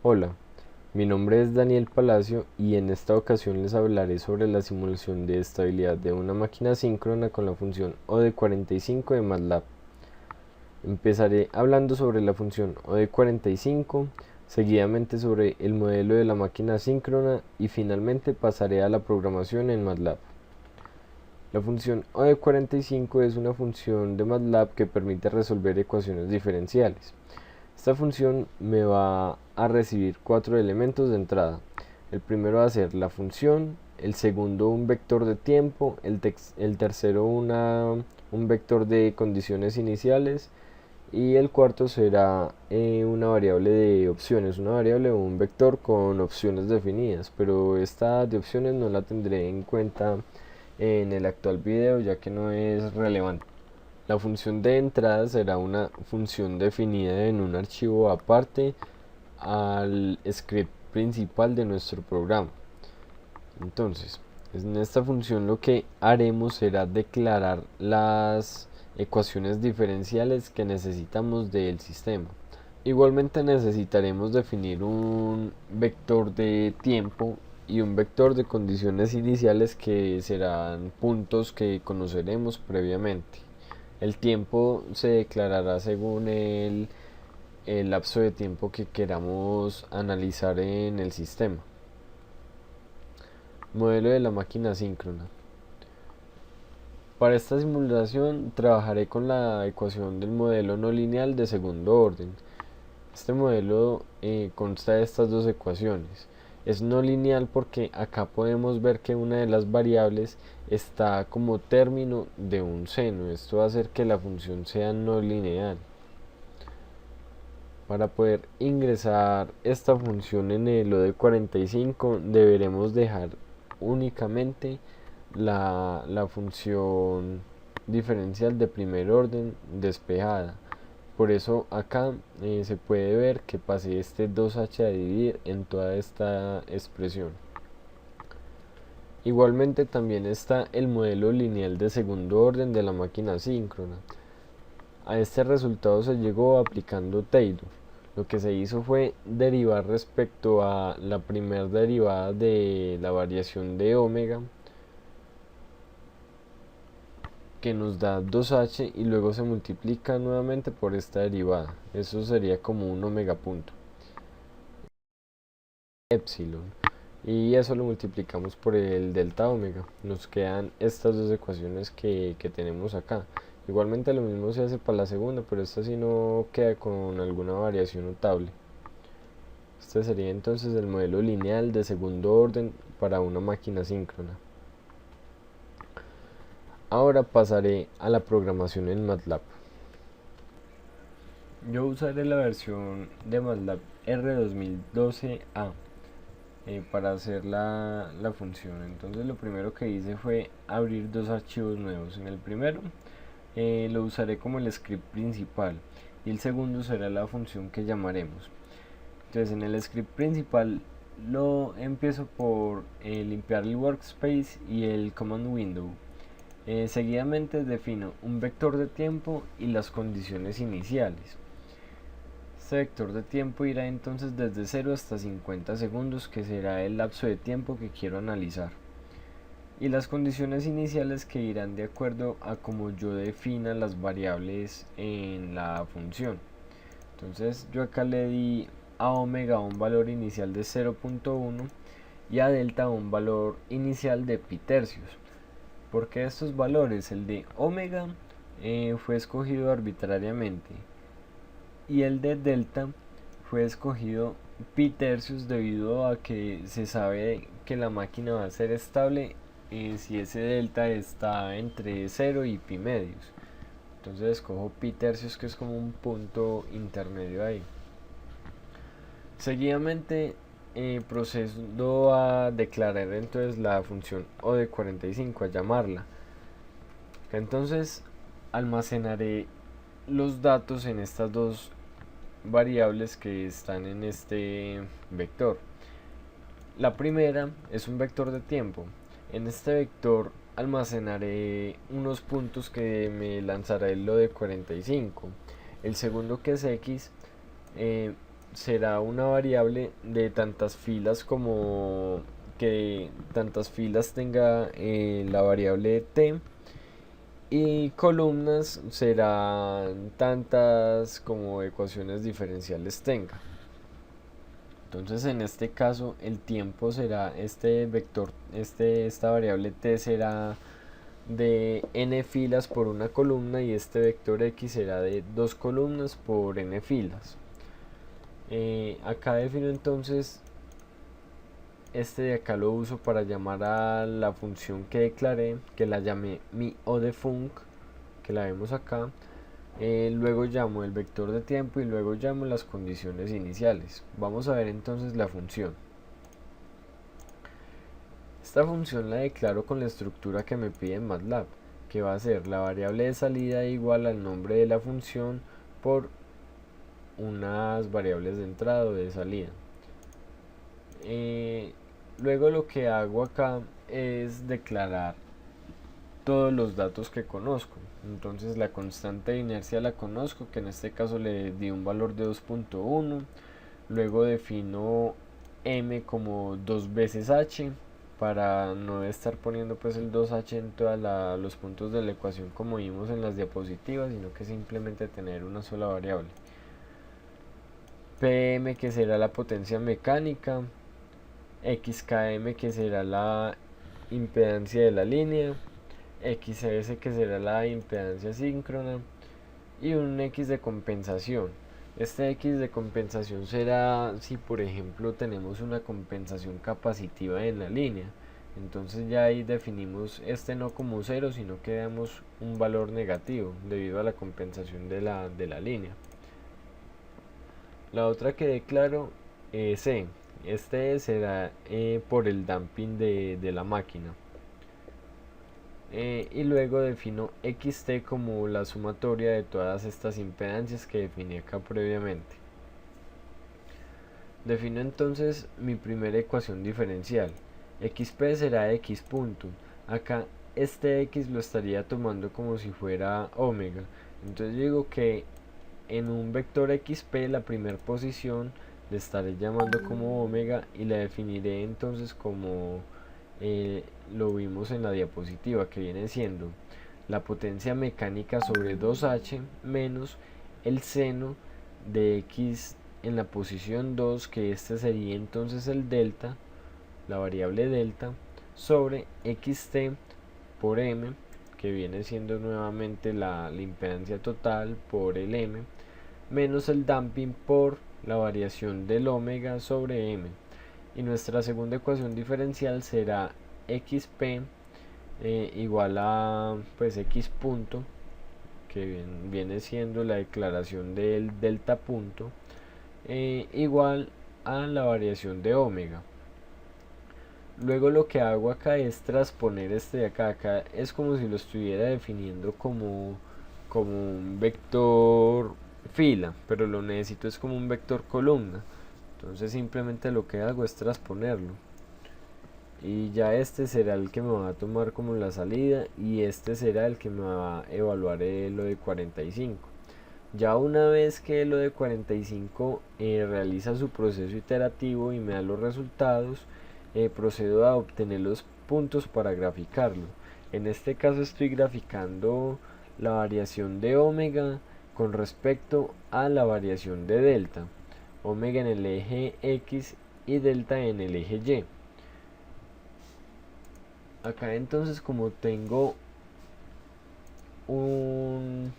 Hola, mi nombre es Daniel Palacio y en esta ocasión les hablaré sobre la simulación de estabilidad de una máquina síncrona con la función OD45 de MATLAB. Empezaré hablando sobre la función OD45, seguidamente sobre el modelo de la máquina síncrona y finalmente pasaré a la programación en MATLAB. La función OD45 es una función de MATLAB que permite resolver ecuaciones diferenciales. Esta función me va a recibir cuatro elementos de entrada. El primero va a ser la función, el segundo un vector de tiempo, el tercero un vector de condiciones iniciales y el cuarto será una variable de opciones, una variable o un vector con opciones definidas, pero esta de opciones no la tendré en cuenta en el actual video ya que no es relevante. La función de entrada será una función definida en un archivo aparte al script principal de nuestro programa. Entonces, en esta función lo que haremos será declarar las ecuaciones diferenciales que necesitamos del sistema. Igualmente necesitaremos definir un vector de tiempo y un vector de condiciones iniciales que serán puntos que conoceremos previamente. El tiempo se declarará según el lapso de tiempo que queramos analizar en el sistema. Modelo de la máquina síncrona. Para esta simulación trabajaré con la ecuación del modelo no lineal de segundo orden. Este modelo consta de estas dos ecuaciones. Es no lineal porque acá podemos ver que una de las variables está como término de un seno. Esto va a hacer que la función sea no lineal. Para poder ingresar esta función en el OD45 deberemos dejar únicamente la función diferencial de primer orden despejada. Por eso acá se puede ver que pasé este 2h a dividir en toda esta expresión. Igualmente también está el modelo lineal de segundo orden de la máquina síncrona. A este resultado se llegó aplicando Taylor. Lo que se hizo fue derivar respecto a la primera derivada de la variación de omega, que nos da 2h y luego se multiplica nuevamente por esta derivada. Eso sería como un omega punto epsilon. Y eso lo multiplicamos por el delta omega. Nos quedan estas dos ecuaciones que tenemos acá. Igualmente lo mismo se hace para la segunda, pero esta sí no queda con alguna variación notable. Este sería entonces el modelo lineal de segundo orden para una máquina síncrona. Ahora pasaré a la programación en MATLAB. Yo usaré la versión de MATLAB R2012A para hacer la función. Entonces lo primero que hice fue abrir dos archivos nuevos. En el primero lo usaré como el script principal y el segundo será la función que llamaremos. Entonces en el script principal lo empiezo por limpiar el workspace y el command window. Seguidamente defino un vector de tiempo y las condiciones iniciales. Este vector de tiempo irá entonces desde 0 hasta 50 segundos, que será el lapso de tiempo que quiero analizar. Y las condiciones iniciales que irán de acuerdo a cómo yo defina las variables en la función. Entonces yo acá le di a omega un valor inicial de 0.1 y a delta un valor inicial de pi tercios. Porque estos valores, el de omega fue escogido arbitrariamente y el de delta fue escogido pi tercios debido a que se sabe que la máquina va a ser estable si ese delta está entre 0 y pi medios. Entonces escojo pi tercios, que es como un punto intermedio ahí. Seguidamente procedo a declarar entonces la función OD45, a llamarla. Entonces almacenaré los datos en estas dos variables que están en este vector. La primera es un vector de tiempo. En este vector almacenaré unos puntos que me lanzará el OD45. El segundo, que es x, será una variable de tantas filas como que tantas filas tenga la variable t, y columnas serán tantas como ecuaciones diferenciales tenga. Entonces en este caso el tiempo será este vector, esta variable t será de n filas por una columna, y este vector x será de 2 columnas por n filas. Acá defino entonces este de acá, lo uso para llamar a la función que declaré, que la llamé mi o de func, que la vemos acá. Luego llamo el vector de tiempo y luego llamo las condiciones iniciales. Vamos a ver entonces la función. Esta función la declaro con la estructura que me pide en MATLAB, que va a ser la variable de salida igual al nombre de la función por unas variables de entrada o de salida. Luego lo que hago acá es declarar todos los datos que conozco. Entonces la constante de inercia la conozco, que en este caso le di un valor de 2.1. Luego defino m como 2 veces h, para no estar poniendo pues el 2h en todos los puntos de la ecuación como vimos en las diapositivas, sino que simplemente tener una sola variable. Pm, que será la potencia mecánica, xkm, que será la impedancia de la línea, xs, que será la impedancia síncrona, y un x de compensación. Este x de compensación será si por ejemplo tenemos una compensación capacitiva en la línea. Entonces ya ahí definimos este no como 0, sino que damos un valor negativo debido a la compensación de la línea. La otra que declaro es C. Este será por el damping de la máquina. Y luego defino xt como la sumatoria de todas estas impedancias que definí acá previamente. Defino entonces mi primera ecuación diferencial. Xp será x punto. Acá este x lo estaría tomando como si fuera omega. Entonces digo que en un vector xp la primera posición le estaré llamando como omega, y la definiré entonces como lo vimos en la diapositiva, que viene siendo la potencia mecánica sobre 2h menos el seno de x en la posición 2, que este sería entonces el delta, la variable delta, sobre xt por m, que viene siendo nuevamente la impedancia total por el m, menos el damping por la variación del omega sobre m. Y nuestra segunda ecuación diferencial será xp igual a pues x punto, que viene siendo la declaración del delta punto, igual a la variación de omega. Luego lo que hago acá es transponer este de acá. Acá es como si lo estuviera definiendo como un vector fila, pero lo necesito es como un vector columna. Entonces simplemente lo que hago es transponerlo, y ya este será el que me va a tomar como la salida, y este será el que me va a evaluar lo de 45. Ya una vez que lo de 45 realiza su proceso iterativo y me da los resultados, procedo a obtener los puntos para graficarlo. En este caso estoy graficando la variación de omega con respecto a la variación de delta. Omega en el eje X y delta en el eje Y. Acá entonces, como tengo una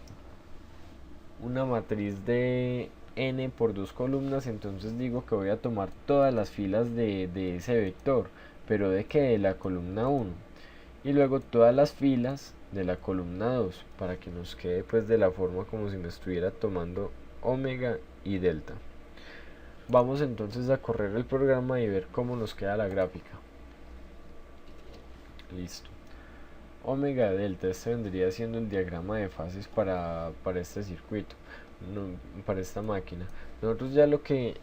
matriz de n por dos columnas, entonces digo que voy a tomar todas las filas de ese vector, pero de que de la columna 1, y luego todas las filas de la columna 2, para que nos quede pues de la forma como si me estuviera tomando omega y delta. Vamos entonces a correr el programa y ver cómo nos queda la gráfica. Listo. Omega delta, este vendría siendo el diagrama de fases para este circuito, para esta máquina. Nosotros ya lo que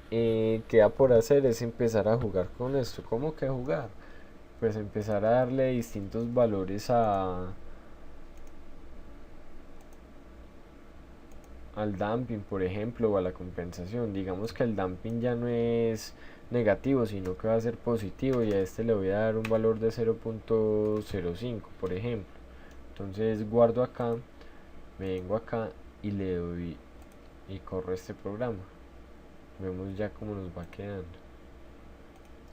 queda por hacer es empezar a jugar con esto. ¿Cómo que jugar? Pues empezar a darle distintos valores a al damping, por ejemplo, o a la compensación. Digamos que el damping ya no es negativo, sino que va a ser positivo, y a este le voy a dar un valor de 0.05, por ejemplo. Entonces guardo acá, me vengo acá y le doy y corro este programa. Vemos ya cómo nos va quedando.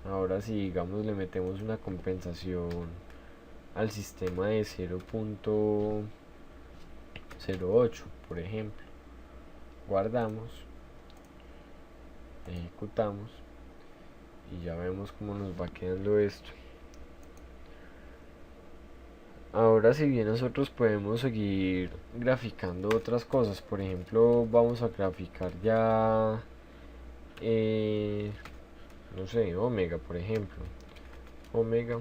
Ahora si digamos le metemos una compensación al sistema de 0.08, por ejemplo, guardamos, ejecutamos y ya vemos cómo nos va quedando esto. Ahora si bien nosotros podemos seguir graficando otras cosas, por ejemplo vamos a graficar ya no sé, omega, por ejemplo, omega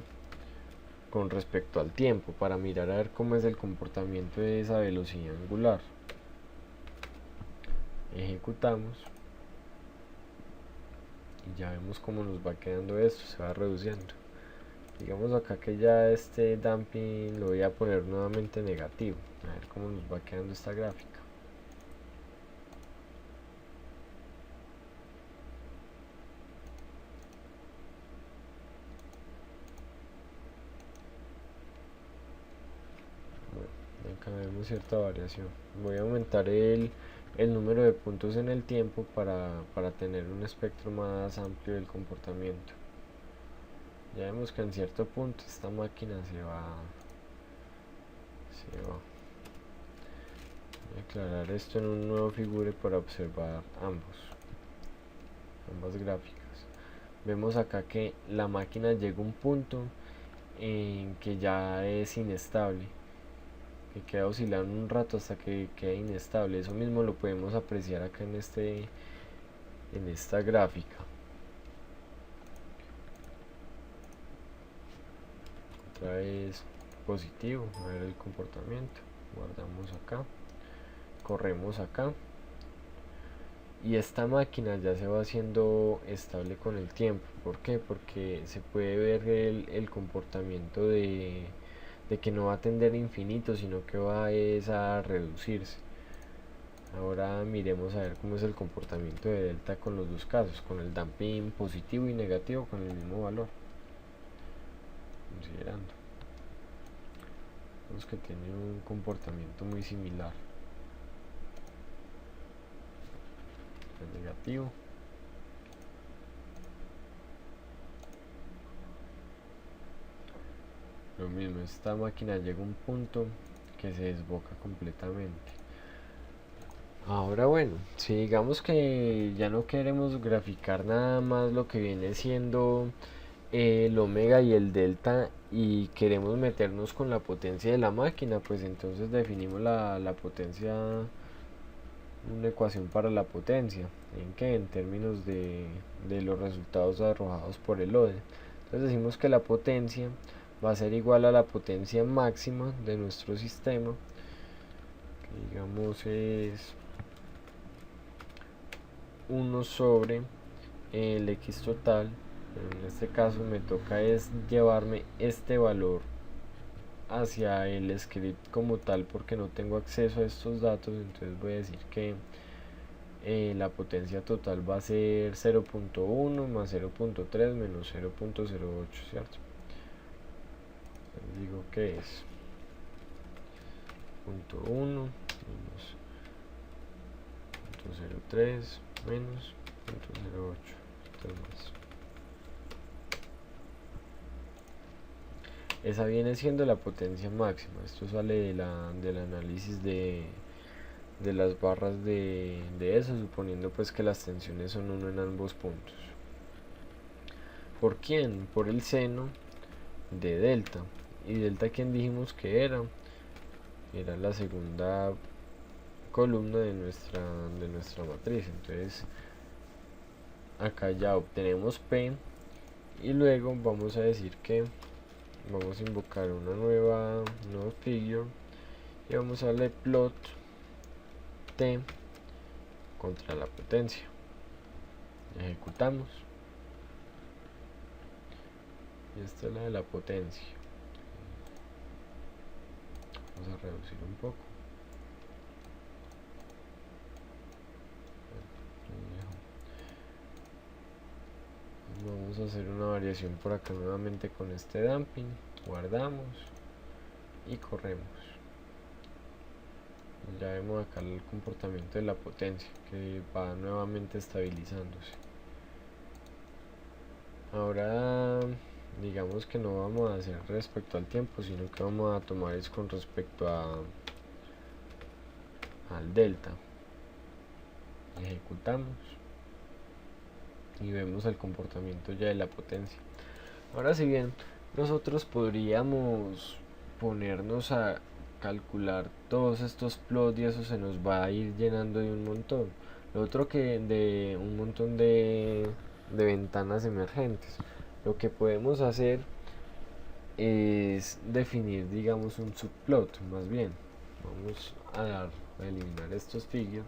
con respecto al tiempo, para mirar a ver cómo es el comportamiento de esa velocidad angular. Ejecutamos y ya vemos cómo nos va quedando esto, se va reduciendo. Digamos acá que ya este damping lo voy a poner nuevamente negativo, a ver cómo nos va quedando esta gráfica. Bueno, acá vemos cierta variación. Voy a aumentar el número de puntos en el tiempo para tener un espectro más amplio del comportamiento. Ya vemos que en cierto punto esta máquina se va. Voy a aclarar esto en un nuevo figure para observar ambas gráficas. Vemos acá que la máquina llega a un punto en que ya es inestable, que queda oscilando un rato hasta que queda inestable. Eso mismo lo podemos apreciar acá en esta gráfica. Otra vez positivo, a ver el comportamiento. Guardamos acá, corremos acá y esta máquina ya se va haciendo estable con el tiempo. ¿Por qué? Porque se puede ver el comportamiento de que no va a tender a infinito, sino que va a reducirse. Ahora miremos a ver cómo es el comportamiento de delta con los dos casos, con el damping positivo y negativo con el mismo valor. Considerando, vemos que tiene un comportamiento muy similar. El negativo, lo mismo, esta máquina llega a un punto que se desboca completamente. Ahora bueno, si digamos que ya no queremos graficar nada más lo que viene siendo el omega y el delta, y queremos meternos con la potencia de la máquina, pues entonces definimos la potencia, una ecuación para la potencia. ¿En qué? En términos de los resultados arrojados por el ODE. Entonces decimos que la potencia va a ser igual a la potencia máxima de nuestro sistema, que digamos es 1 sobre el X total. En este caso me toca es llevarme este valor hacia el script como tal, porque no tengo acceso a estos datos. Entonces voy a decir que la potencia total va a ser 0.1 más 0.3 menos 0.08, ¿cierto? Entonces digo que es 0.1 menos 0.03 menos 0.08. Más. Esa viene siendo la potencia máxima. Esto sale del análisis de las barras de eso, suponiendo pues que las tensiones son 1 en ambos puntos. ¿Por quién? Por el seno de delta. ¿Y delta quién dijimos que era? Era la segunda columna de nuestra matriz. Entonces acá ya obtenemos P, y luego vamos a decir que vamos a invocar una nuevo figure, y vamos a darle plot T contra la potencia. Ejecutamos y esta es la de la potencia. Vamos a reducir un poco. Vamos a hacer una variación por acá nuevamente con este damping, guardamos y corremos. Ya vemos acá el comportamiento de la potencia que va nuevamente estabilizándose. Ahora digamos que no vamos a hacer respecto al tiempo, sino que vamos a tomar es con respecto al delta. Ejecutamos y vemos el comportamiento ya de la potencia. Ahora, si bien nosotros podríamos ponernos a calcular todos estos plots y eso se nos va a ir llenando de un montón. Lo otro que de un montón de ventanas emergentes. Lo que podemos hacer es definir, digamos, un subplot, más bien. Vamos a eliminar estos figures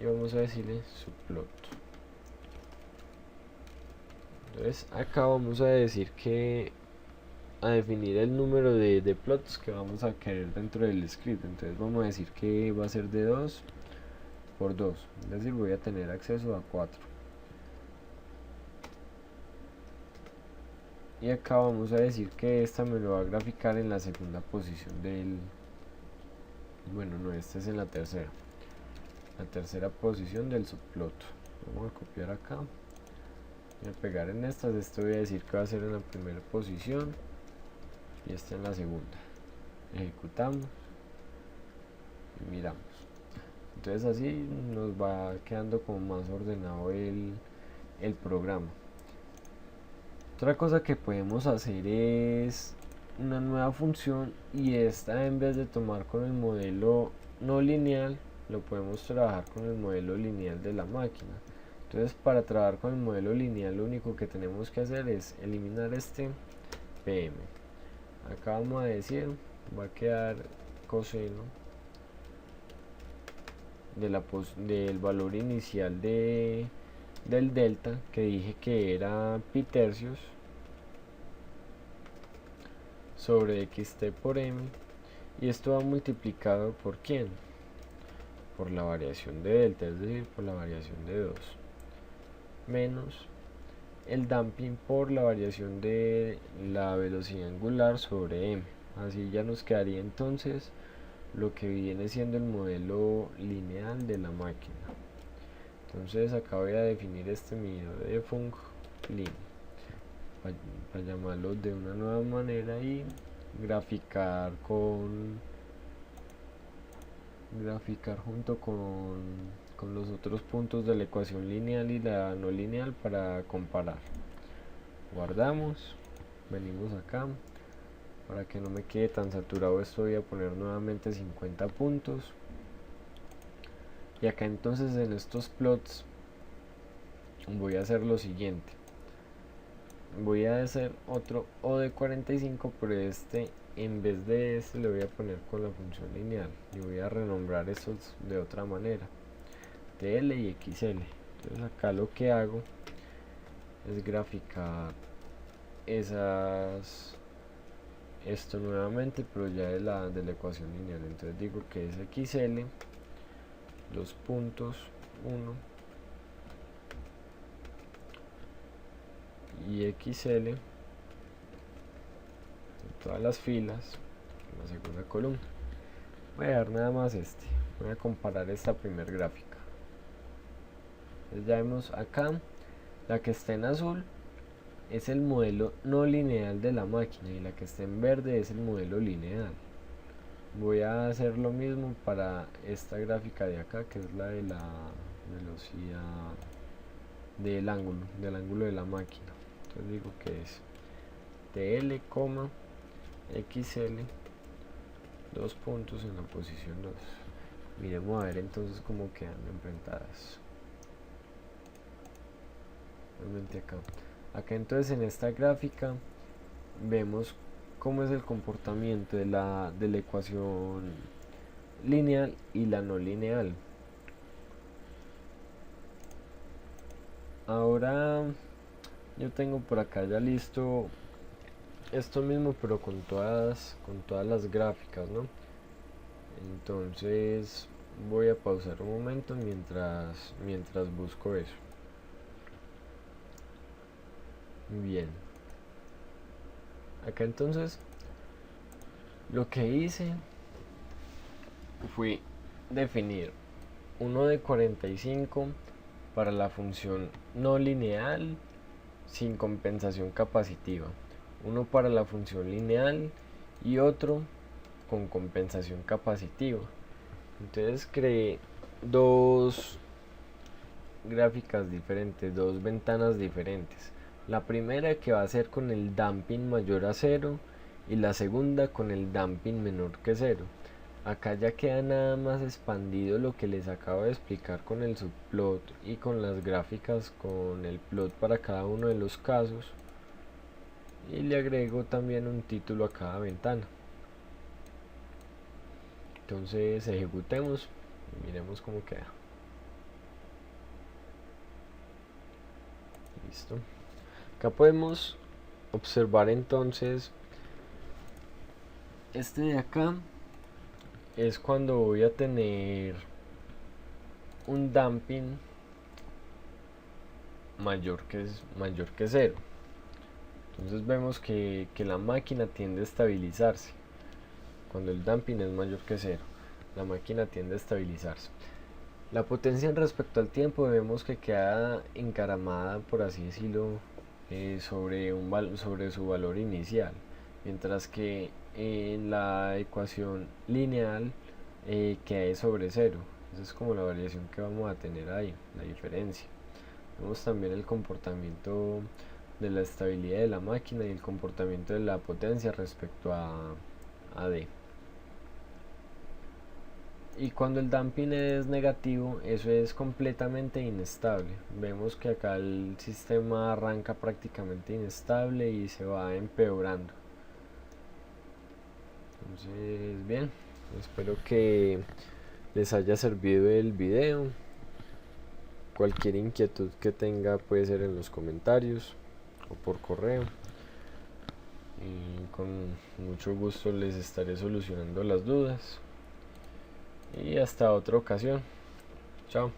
y vamos a decirle subplot. Entonces acá vamos a decir que a definir el número de plots que vamos a querer dentro del script. Entonces vamos a decir que va a ser de 2 por 2, es decir, voy a tener acceso a 4. Y acá vamos a decir que esta me lo va a graficar en la segunda posición del... Bueno, no, esta es en la tercera posición del subplot. Vamos a copiar acá y a pegar en estas. Esto voy a decir que va a ser en la primera posición y esta en la segunda. Ejecutamos y miramos. Entonces así nos va quedando como más ordenado el programa. Otra cosa que podemos hacer es una nueva función, y esta, en vez de tomar con el modelo no lineal, lo podemos trabajar con el modelo lineal de la máquina. Entonces, para trabajar con el modelo lineal, lo único que tenemos que hacer es eliminar este PM. Acá vamos a decir, va a quedar coseno del valor inicial del delta, que dije que era pi tercios, sobre xt por m, y esto va multiplicado por ¿quién? Por la variación de delta, es decir, por la variación de 2, menos el damping por la variación de la velocidad angular sobre m. Así ya nos quedaría entonces lo que viene siendo el modelo lineal de la máquina. Entonces acá voy a definir este medidor de func lim para llamarlo de una nueva manera y graficar junto con los otros puntos de la ecuación lineal y la no lineal para comparar. Guardamos, venimos acá. Para que no me quede tan saturado esto, voy a poner nuevamente 50 puntos. Y acá entonces en estos plots voy a hacer lo siguiente. Voy a hacer otro O de 45, pero este, en vez de este, le voy a poner con la función lineal y voy a renombrar estos de otra manera, TL y XL. Entonces acá lo que hago es graficar esto nuevamente, pero ya de la ecuación lineal. Entonces digo que es XL, los puntos 1 y XL en todas las filas en la segunda columna. Voy a dar nada más voy a comparar esta primera gráfica. Entonces ya vemos acá, la que está en azul es el modelo no lineal de la máquina y la que está en verde es el modelo lineal. Voy a hacer lo mismo para esta gráfica de acá, que es la de la velocidad del ángulo de la máquina. Entonces digo que es TL, XL, dos puntos en la posición 2. Miremos a ver entonces cómo quedan enfrentadas. Realmente acá entonces en esta gráfica vemos cómo es el comportamiento de la ecuación lineal y la no lineal. Ahora yo tengo por acá ya listo esto mismo, pero con todas las gráficas, ¿no? Entonces voy a pausar un momento mientras busco eso. Bien, acá entonces lo que hice fue definir uno de 45 para la función no lineal sin compensación capacitiva, uno para la función lineal y otro con compensación capacitiva. Entonces creé dos gráficas diferentes, dos ventanas diferentes. La primera que va a ser con el damping mayor a 0 y la segunda con el damping menor que 0. Acá ya queda nada más expandido lo que les acabo de explicar con el subplot y con las gráficas con el plot para cada uno de los casos, y le agrego también un título a cada ventana. Entonces ejecutemos y miremos cómo queda. Listo. Acá podemos observar entonces este de acá es cuando voy a tener un damping mayor que 0. Entonces vemos que la máquina tiende a estabilizarse. Cuando el damping es mayor que 0, la máquina tiende a estabilizarse. La potencia en respecto al tiempo vemos que queda encaramada, por así decirlo, sobre su valor inicial, mientras que en la ecuación lineal queda sobre 0. Esa es como la variación que vamos a tener ahí, la diferencia. Vemos también el comportamiento de la estabilidad de la máquina y el comportamiento de la potencia respecto a D. Y cuando el damping es negativo, eso es completamente inestable. Vemos que acá el sistema arranca prácticamente inestable y se va empeorando. Entonces, bien, espero que les haya servido el video. Cualquier inquietud que tenga puede ser en los comentarios o por correo. Y con mucho gusto les estaré solucionando las dudas. Y hasta otra ocasión. Chao.